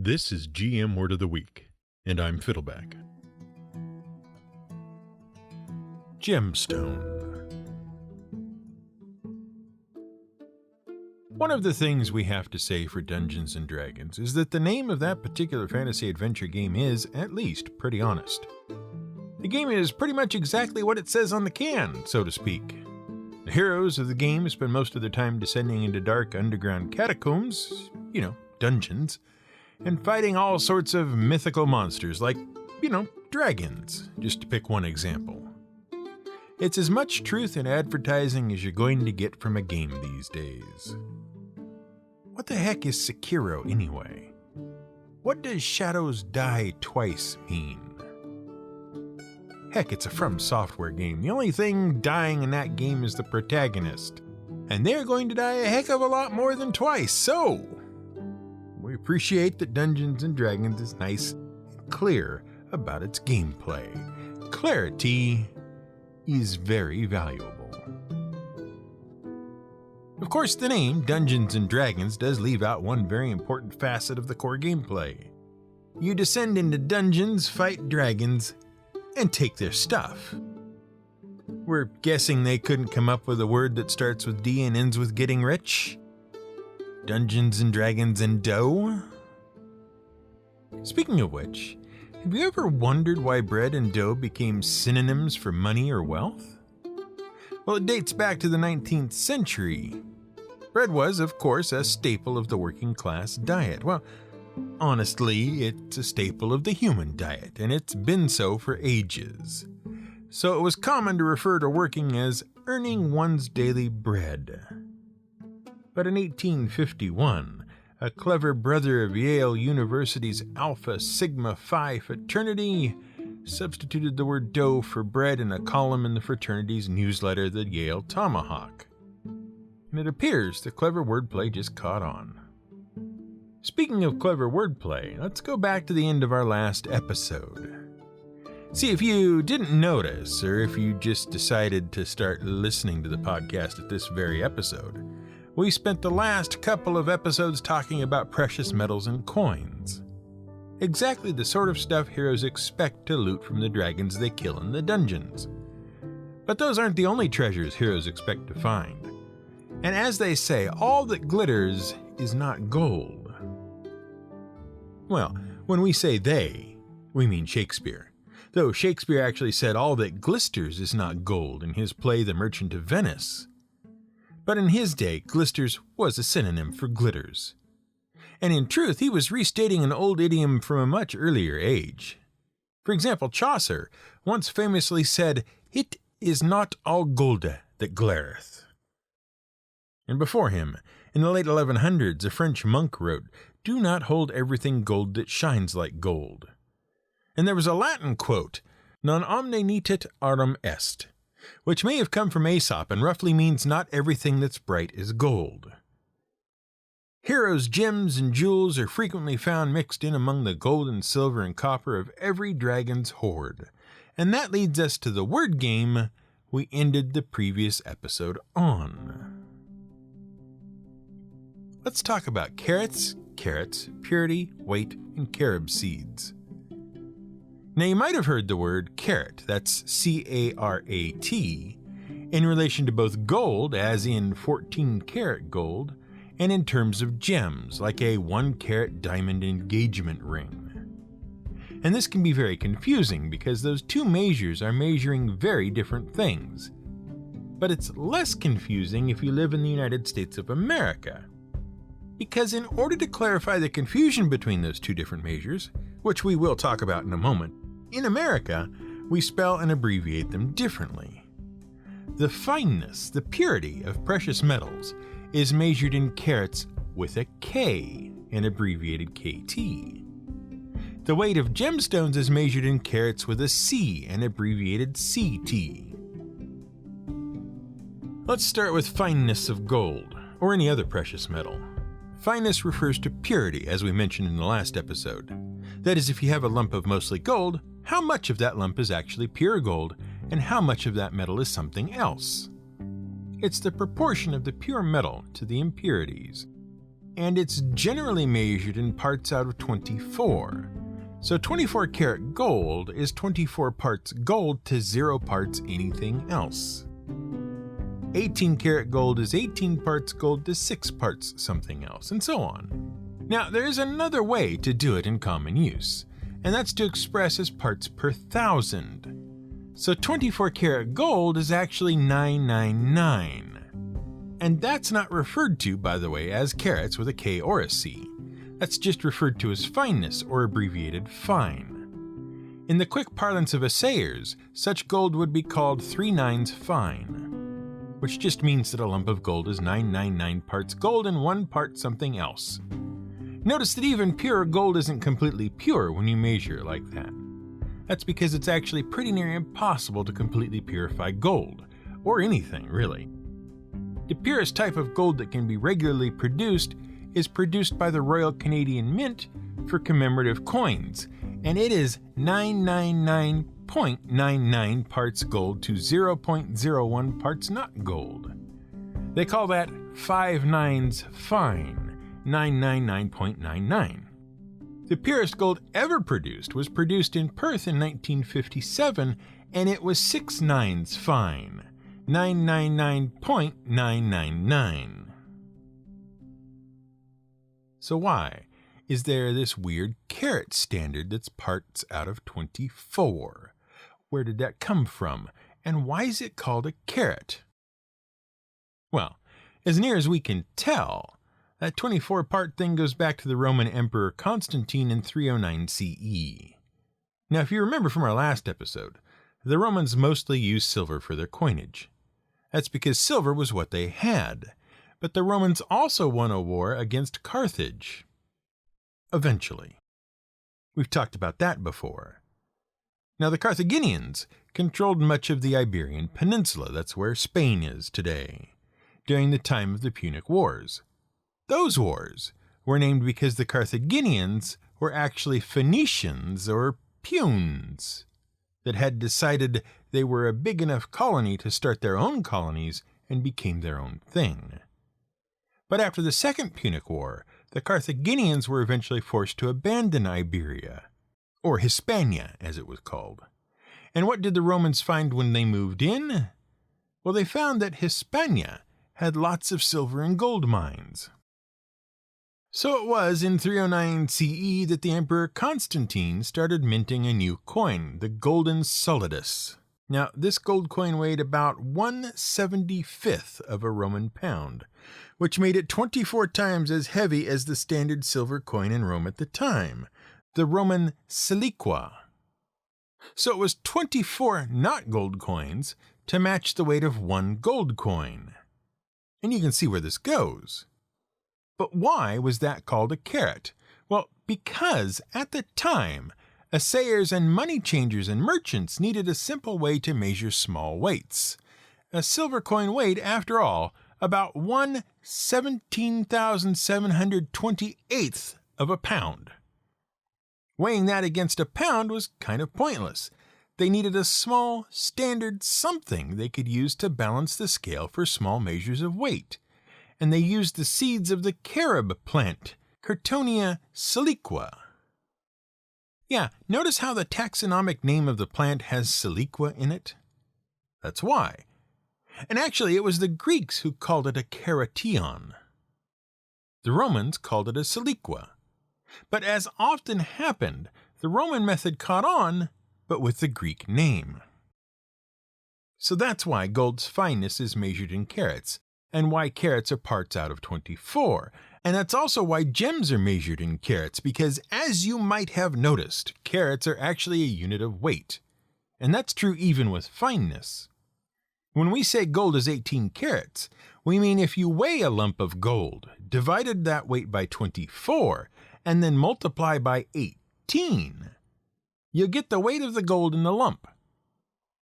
This is GM Word of the Week, and I'm Fiddleback. Gemstone. One of the things we have to say for Dungeons & Dragons is that the name of that particular fantasy adventure game is, at least, pretty honest. The game is pretty much exactly what it says on the can, so to speak. The heroes of the game spend most of their time descending into dark underground catacombs, dungeons, and fighting all sorts of mythical monsters like, dragons, just to pick one example. It's as much truth in advertising as you're going to get from a game these days. What the heck is Sekiro anyway? What does Shadows Die Twice mean? Heck, it's a From Software game. The only thing dying in that game is the protagonist. And they're going to die a heck of a lot more than twice, so we appreciate that Dungeons & Dragons is nice and clear about its gameplay. Clarity is very valuable. Of course, the name Dungeons & Dragons does leave out one very important facet of the core gameplay. You descend into dungeons, fight dragons, and take their stuff. We're guessing they couldn't come up with a word that starts with D and ends with getting rich? Dungeons & Dragons and dough? Speaking of which, have you ever wondered why bread and dough became synonyms for money or wealth? Well, it dates back to the 19th century. Bread was, of course, a staple of the working class diet. Well, honestly, it's a staple of the human diet, and it's been so for ages. So it was common to refer to working as earning one's daily bread. But in 1851, a clever brother of Yale University's Alpha Sigma Phi fraternity substituted the word dough for bread in a column in the fraternity's newsletter, the Yale Tomahawk. And it appears the clever wordplay just caught on. Speaking of clever wordplay, let's go back to the end of our last episode. See, if you didn't notice, or if you just decided to start listening to the podcast at this very episode, we spent the last couple of episodes talking about precious metals and coins. Exactly the sort of stuff heroes expect to loot from the dragons they kill in the dungeons. But those aren't the only treasures heroes expect to find. And as they say, all that glitters is not gold. Well, when we say they, we mean Shakespeare. Though Shakespeare actually said all that glisters is not gold in his play The Merchant of Venice. But in his day, glisters was a synonym for glitters. And in truth, he was restating an old idiom from a much earlier age. For example, Chaucer once famously said, "It is not all golde that glareth." And before him, in the late 1100s, a French monk wrote, "Do not hold everything gold that shines like gold." And there was a Latin quote, "Non omne nitet aurum est," which may have come from Aesop and roughly means not everything that's bright is gold. Heroes' gems and jewels are frequently found mixed in among the gold and silver and copper of every dragon's hoard. And that leads us to the word game we ended the previous episode on. Let's talk about carats, purity, weight, and carob seeds. Now you might have heard the word carat, that's C-A-R-A-T, in relation to both gold, as in 14 karat gold, and in terms of gems, like a 1 carat diamond engagement ring. And this can be very confusing because those two measures are measuring very different things. But it's less confusing if you live in the United States of America. Because in order to clarify the confusion between those two different measures, which we will talk about in a moment, in America, we spell and abbreviate them differently. The fineness, the purity of precious metals is measured in carats with a K, an abbreviated KT. The weight of gemstones is measured in carats with a C, an abbreviated CT. Let's start with fineness of gold, or any other precious metal. Fineness refers to purity, as we mentioned in the last episode. That is, if you have a lump of mostly gold, how much of that lump is actually pure gold, and how much of that metal is something else. It's the proportion of the pure metal to the impurities. and it's generally measured in parts out of 24. So 24 karat gold is 24 parts gold to 0 parts anything else. 18 karat gold is 18 parts gold to 6 parts something else, and so on. Now, there is another way to do it in common use, and that's to express as parts per thousand. So 24 karat gold is actually 999. And that's not referred to, by the way, as carats with a K or a C. That's just referred to as fineness, or abbreviated fine. In the quick parlance of assayers, such gold would be called 3 nines fine, which just means that a lump of gold is 999 parts gold and 1 part something else. Notice that even pure gold isn't completely pure when you measure it like that. That's because it's actually pretty near impossible to completely purify gold, or anything really. The purest type of gold that can be regularly produced is produced by the Royal Canadian Mint for commemorative coins, and it is 999.99 parts gold to 0.01 parts not gold. They call that 5 nines fine, 999.99. The purest gold ever produced was produced in Perth in 1957, and it was 6 nines fine, 999.999. So why is there this weird carat standard that's parts out of 24? Where did that come from? And why is it called a carat? Well, as near as we can tell, that 24-part thing goes back to the Roman Emperor Constantine in 309 CE. Now, if you remember from our last episode, the Romans mostly used silver for their coinage. That's because silver was what they had, but the Romans also won a war against Carthage. Eventually. We've talked about that before. Now, the Carthaginians controlled much of the Iberian Peninsula, that's where Spain is today, during the time of the Punic Wars. Those wars were named because the Carthaginians were actually Phoenicians or Punes that had decided they were a big enough colony to start their own colonies and became their own thing. But after the Second Punic War, the Carthaginians were eventually forced to abandon Iberia, or Hispania as it was called. And what did the Romans find when they moved in? Well, they found that Hispania had lots of silver and gold mines. So it was in 309 CE that the Emperor Constantine started minting a new coin, the golden solidus. Now, this gold coin weighed about 1/75th of a Roman pound, which made it 24 times as heavy as the standard silver coin in Rome at the time, the Roman siliqua. So it was 24 not gold coins to match the weight of one gold coin. And you can see where this goes. But why was that called a carat? Well, because at the time, assayers and money changers and merchants needed a simple way to measure small weights. A silver coin weighed, after all, about 1/17,728th of a pound. Weighing that against a pound was kind of pointless. They needed a small, standard something they could use to balance the scale for small measures of weight. And they used the seeds of the carob plant, Cartonia siliqua. Yeah, notice how the taxonomic name of the plant has siliqua in it? That's why. And actually, it was the Greeks who called it a caration. The Romans called it a siliqua. But as often happened, the Roman method caught on, but with the Greek name. So that's why gold's fineness is measured in carats, and why carats are parts out of 24. And that's also why gems are measured in carats, because as you might have noticed, carats are actually a unit of weight. And that's true even with fineness. When we say gold is 18 carats, we mean if you weigh a lump of gold, divided that weight by 24, and then multiply by 18, you'll get the weight of the gold in the lump.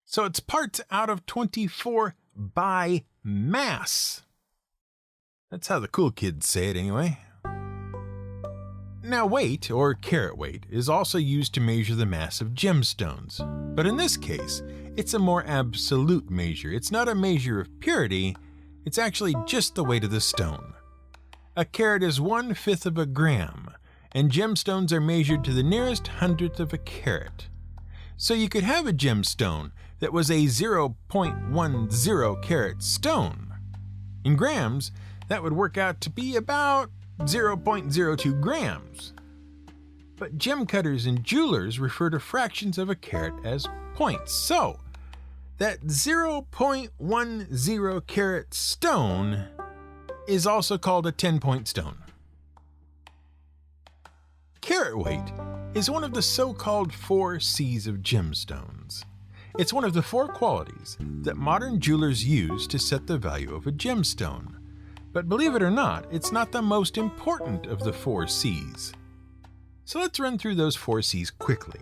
So it's parts out of 24 by mass. That's how the cool kids say it anyway. Now weight, or carat weight, is also used to measure the mass of gemstones. But in this case, it's a more absolute measure. It's not a measure of purity, it's actually just the weight of the stone. a carat is 1/5 of a gram, and gemstones are measured to the nearest hundredth of a carat. So you could have a gemstone that was a 0.10 carat stone. In grams, that would work out to be about 0.02 grams. But gem cutters and jewelers refer to fractions of a carat as points. So, that 0.10 carat stone is also called a 10-point stone. Carat weight is one of the so-called 4 C's of gemstones. It's one of the 4 qualities that modern jewelers use to set the value of a gemstone. But believe it or not, it's not the most important of the 4 C's. So let's run through those 4 C's quickly.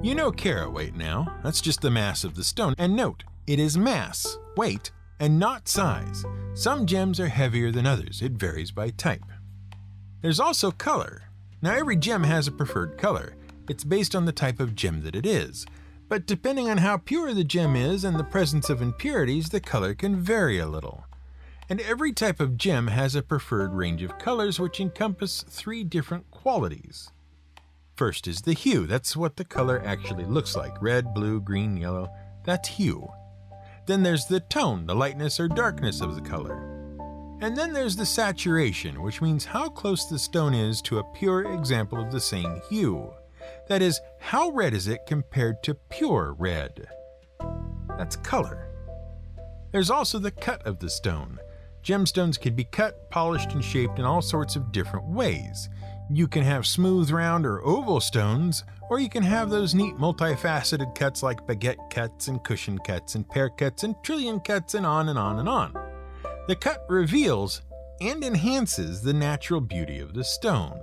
You know carat weight now. That's just the mass of the stone. And note, it is mass, weight, and not size. Some gems are heavier than others. It varies by type. There's also color. Now every gem has a preferred color. It's based on the type of gem that it is. But depending on how pure the gem is and the presence of impurities, the color can vary a little. And every type of gem has a preferred range of colors which encompass 3 different qualities. First is the hue. That's what the color actually looks like. Red, blue, green, yellow. That's hue. Then there's the tone, the lightness or darkness of the color. And then there's the saturation, which means how close the stone is to a pure example of the same hue. That is, how red is it compared to pure red? That's color. There's also the cut of the stone. Gemstones can be cut, polished, and shaped in all sorts of different ways. You can have smooth, round, or oval stones, or you can have those neat multifaceted cuts like baguette cuts and cushion cuts and pear cuts and trillion cuts and on and on and on. The cut reveals and enhances the natural beauty of the stone.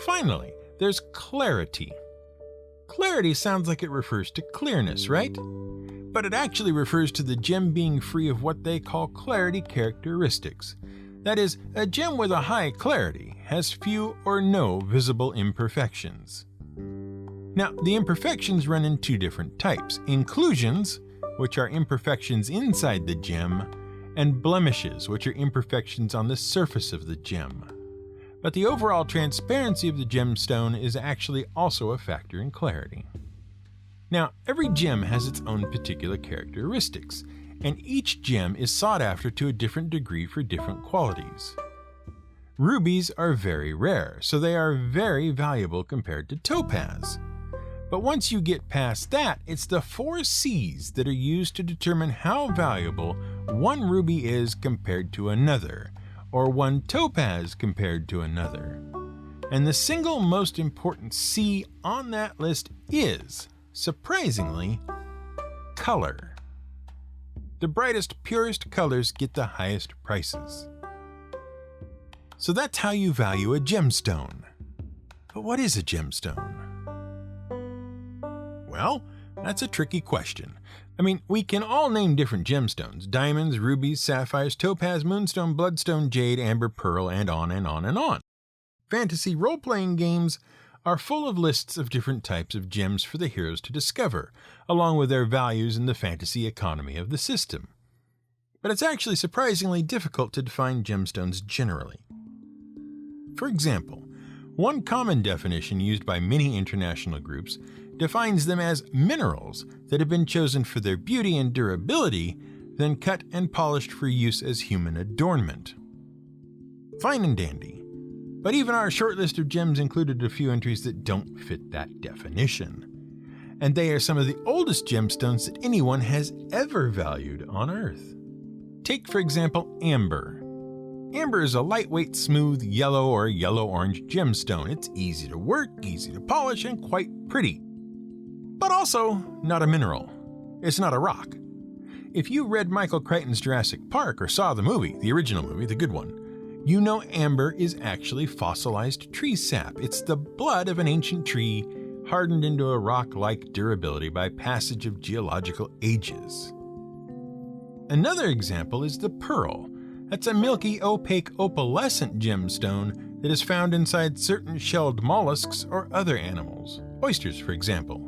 Finally, there's clarity. Clarity sounds like it refers to clearness, right? But it actually refers to the gem being free of what they call clarity characteristics. That is, a gem with a high clarity has few or no visible imperfections. Now, the imperfections run in 2 different types: inclusions, which are imperfections inside the gem, and blemishes, which are imperfections on the surface of the gem. But the overall transparency of the gemstone is actually also a factor in clarity. Now, every gem has its own particular characteristics, and each gem is sought after to a different degree for different qualities. Rubies are very rare, so they are very valuable compared to topaz. But once you get past that, it's the 4 C's that are used to determine how valuable one ruby is compared to another, or one topaz compared to another. And the single most important C on that list is, surprisingly, color. The brightest, purest colors get the highest prices. So that's how you value a gemstone. But what is a gemstone? Well, that's a tricky question. I mean, we can all name different gemstones: diamonds, rubies, sapphires, topaz, moonstone, bloodstone, jade, amber, pearl, and on and on and on. Fantasy role-playing games are full of lists of different types of gems for the heroes to discover, along with their values in the fantasy economy of the system. But it's actually surprisingly difficult to define gemstones generally. For example, one common definition used by many international groups defines them as minerals that have been chosen for their beauty and durability, then cut and polished for use as human adornment. Fine and dandy. But even our short list of gems included a few entries that don't fit that definition. And they are some of the oldest gemstones that anyone has ever valued on Earth. Take, for example, amber. Amber is a lightweight, smooth, yellow or yellow-orange gemstone. It's easy to work, easy to polish, and quite pretty. But also not a mineral. It's not a rock. If you read Michael Crichton's Jurassic Park or saw the movie, the original movie, the good one, you know amber is actually fossilized tree sap. It's the blood of an ancient tree hardened into a rock-like durability by passage of geological ages. Another example is the pearl. That's a milky, opaque, opalescent gemstone that is found inside certain shelled mollusks or other animals, oysters for example.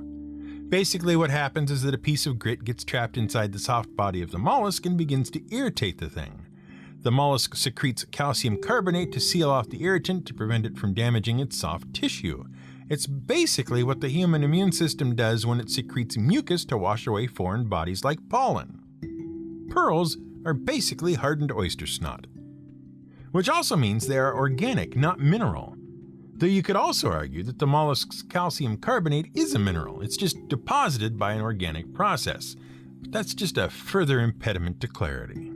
Basically what happens is that a piece of grit gets trapped inside the soft body of the mollusk and begins to irritate the thing. The mollusk secretes calcium carbonate to seal off the irritant to prevent it from damaging its soft tissue. It's basically what the human immune system does when it secretes mucus to wash away foreign bodies like pollen. Pearls are basically hardened oyster snot, which also means they are organic, not mineral. Though you could also argue that the mollusk's calcium carbonate is a mineral, it's just deposited by an organic process. But that's just a further impediment to clarity.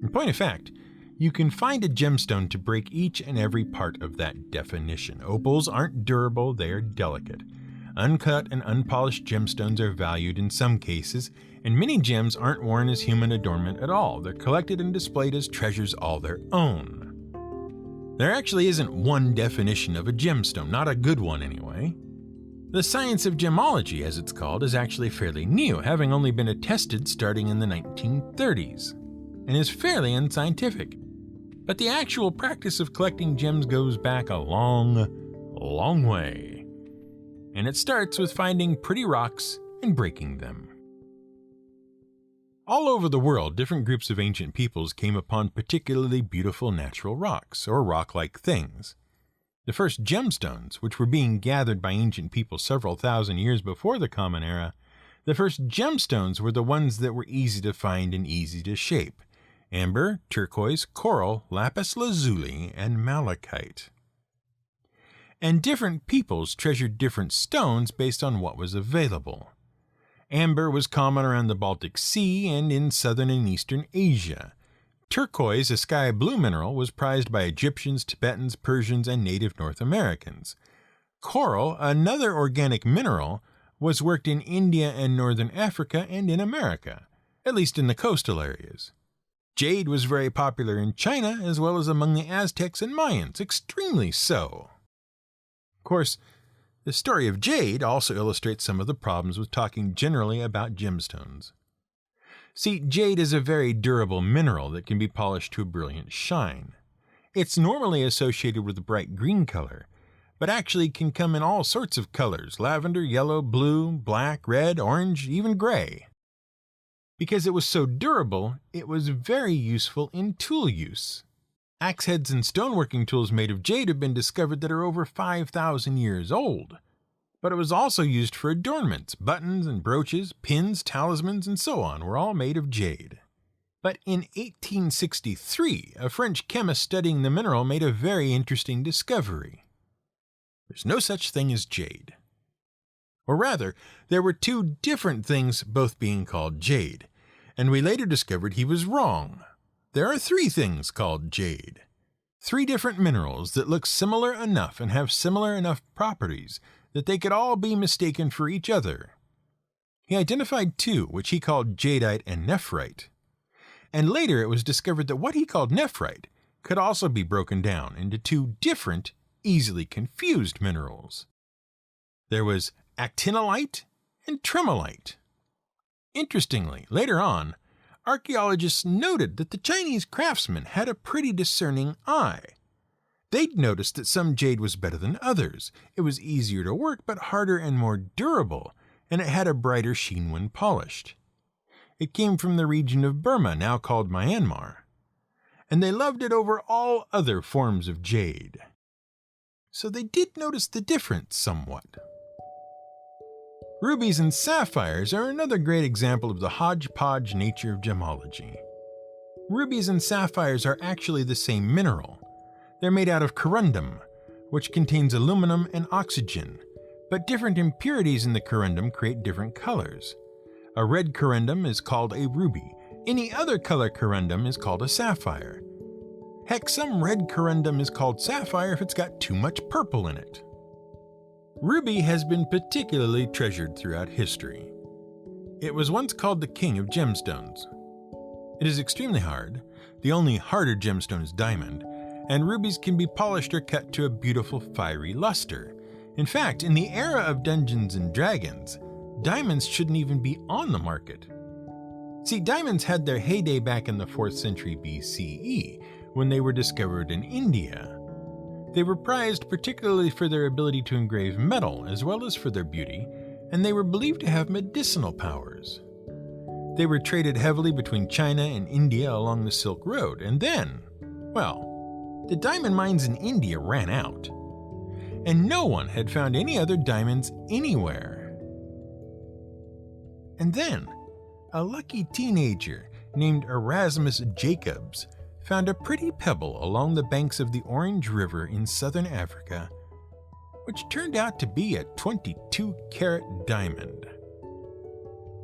In point of fact, you can find a gemstone to break each and every part of that definition. Opals aren't durable, they are delicate. Uncut and unpolished gemstones are valued in some cases, and many gems aren't worn as human adornment at all. They're collected and displayed as treasures all their own. There actually isn't one definition of a gemstone, not a good one anyway. The science of gemology, as it's called, is actually fairly new, having only been attested starting in the 1930s, and is fairly unscientific. But the actual practice of collecting gems goes back a long way. And it starts with finding pretty rocks and breaking them. All over the world, different groups of ancient peoples came upon particularly beautiful natural rocks, or rock-like things. The first gemstones, which were being gathered by ancient people several thousand years before the Common Era, the first gemstones were the ones that were easy to find and easy to shape: amber, turquoise, coral, lapis lazuli, and malachite. And different peoples treasured different stones based on what was available. Amber was common around the Baltic Sea and in southern and eastern Asia. Turquoise, a sky blue mineral, was prized by Egyptians, Tibetans, Persians, and native North Americans. Coral, another organic mineral, was worked in India and northern Africa and in America, at least in the coastal areas. Jade was very popular in China as well as among the Aztecs and Mayans, extremely so. Of course, the story of jade also illustrates some of the problems with talking generally about gemstones. See, jade is a very durable mineral that can be polished to a brilliant shine. It's normally associated with a bright green color, but actually can come in all sorts of colors: lavender, yellow, blue, black, red, orange, even gray. Because it was so durable, it was very useful in tool use. Axe heads and stoneworking tools made of jade have been discovered that are over 5,000 years old. But it was also used for adornments. Buttons and brooches, pins, talismans, and so on were all made of jade. But in 1863, a French chemist studying the mineral made a very interesting discovery. There's no such thing as jade. Or rather, there were two different things both being called jade, and we later discovered he was wrong. There are three things called jade. Three different minerals that look similar enough and have similar enough properties that they could all be mistaken for each other. He identified two, which he called jadeite and nephrite. And later it was discovered that what he called nephrite could also be broken down into two different, easily confused minerals. There was actinolite and tremolite. Interestingly, later on, archaeologists noted that the Chinese craftsmen had a pretty discerning eye. They'd noticed that some jade was better than others. It was easier to work, but harder and more durable, and it had a brighter sheen when polished. It came from the region of Burma, now called Myanmar, and they loved it over all other forms of jade. So they did notice the difference somewhat. Rubies and sapphires are another great example of the hodgepodge nature of gemology. Rubies and sapphires are actually the same mineral. They're made out of corundum, which contains aluminum and oxygen, but different impurities in the corundum create different colors. A red corundum is called a ruby. Any other color corundum is called a sapphire. Heck, some red corundum is called sapphire if it's got too much purple in it. Ruby has been particularly treasured throughout history. It was once called the king of gemstones. It is extremely hard. The only harder gemstone is diamond, and rubies can be polished or cut to a beautiful fiery luster. In fact, in the era of Dungeons and Dragons, diamonds shouldn't even be on the market. See, diamonds had their heyday back in the 4th century BCE, when they were discovered in India. They were prized particularly for their ability to engrave metal, as well as for their beauty, and they were believed to have medicinal powers. They were traded heavily between China and India along the Silk Road, and then, well, the diamond mines in India ran out, and no one had found any other diamonds anywhere. And then, a lucky teenager named Erasmus Jacobs found a pretty pebble along the banks of the Orange River in southern Africa, which turned out to be a 22-carat diamond.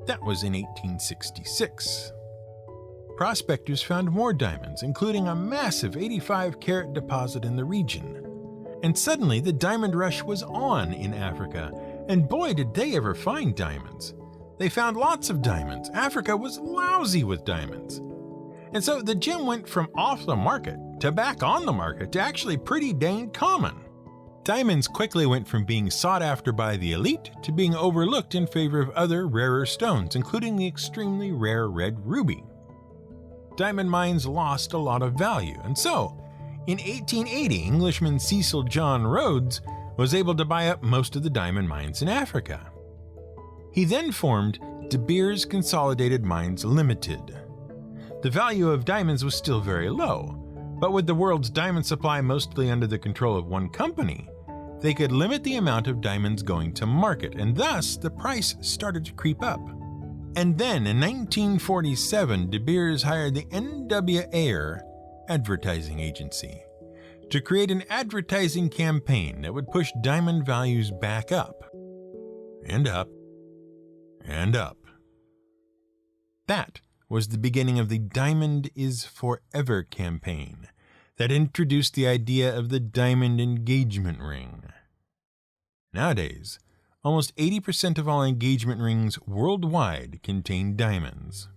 That was in 1866. Prospectors found more diamonds, including a massive 85-carat deposit in the region. And suddenly the diamond rush was on in Africa, and boy did they ever find diamonds. They found lots of diamonds. Africa was lousy with diamonds. And so the gem went from off the market to back on the market to actually pretty dang common. Diamonds quickly went from being sought after by the elite to being overlooked in favor of other rarer stones, including the extremely rare red ruby. Diamond mines lost a lot of value, and so, in 1880, Englishman Cecil John Rhodes was able to buy up most of the diamond mines in Africa. He then formed De Beers Consolidated Mines Limited. The value of diamonds was still very low, but with the world's diamond supply mostly under the control of one company, they could limit the amount of diamonds going to market, and thus the price started to creep up. And then in 1947, De Beers hired the N.W. Ayer advertising agency to create an advertising campaign that would push diamond values back up, and up, and up. That was the beginning of the Diamond is Forever campaign that introduced the idea of the diamond engagement ring. Nowadays, almost 80% of all engagement rings worldwide contain diamonds.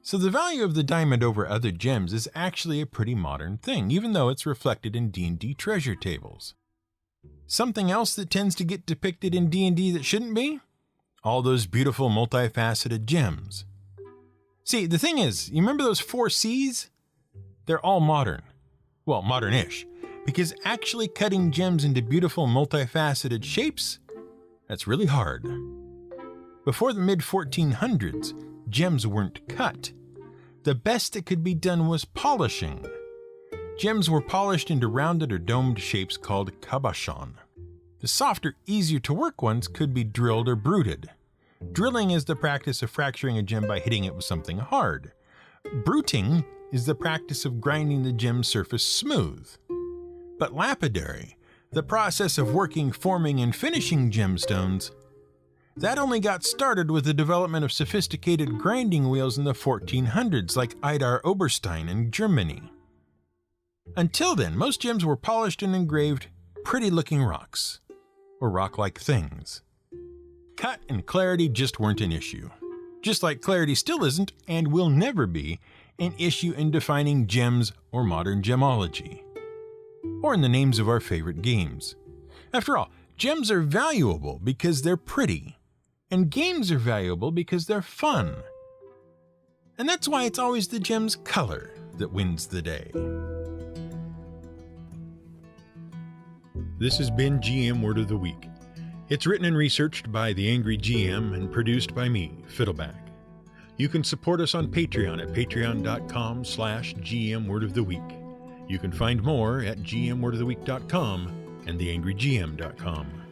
So the value of the diamond over other gems is actually a pretty modern thing, even though it's reflected in D&D treasure tables. Something else that tends to get depicted in D&D that shouldn't be? All those beautiful multifaceted gems. See, the thing is, you remember those 4 C's? They're all modern. Well, modern-ish. Because actually cutting gems into beautiful multifaceted shapes, that's really hard. Before the mid-1400s, gems weren't cut. The best that could be done was polishing. Gems were polished into rounded or domed shapes called cabochon. The softer, easier to work ones could be drilled or bruted. Drilling is the practice of fracturing a gem by hitting it with something hard. Bruting is the practice of grinding the gem surface smooth. But lapidary, the process of working, forming, and finishing gemstones, that only got started with the development of sophisticated grinding wheels in the 1400s like Idar Oberstein in Germany. Until then, most gems were polished and engraved pretty-looking rocks, or rock-like things. Cut and clarity just weren't an issue. Just like clarity still isn't, and will never be, an issue in defining gems or modern gemology. Or in the names of our favorite games. After all, gems are valuable because they're pretty, and games are valuable because they're fun. And that's why it's always the gem's color that wins the day. This has been GM Word of the Week. It's written and researched by The Angry GM and produced by me, Fiddleback. You can support us on Patreon at patreon.com/GMWordOfTheWeek. You can find more at gmwordoftheweek.com and theangrygm.com.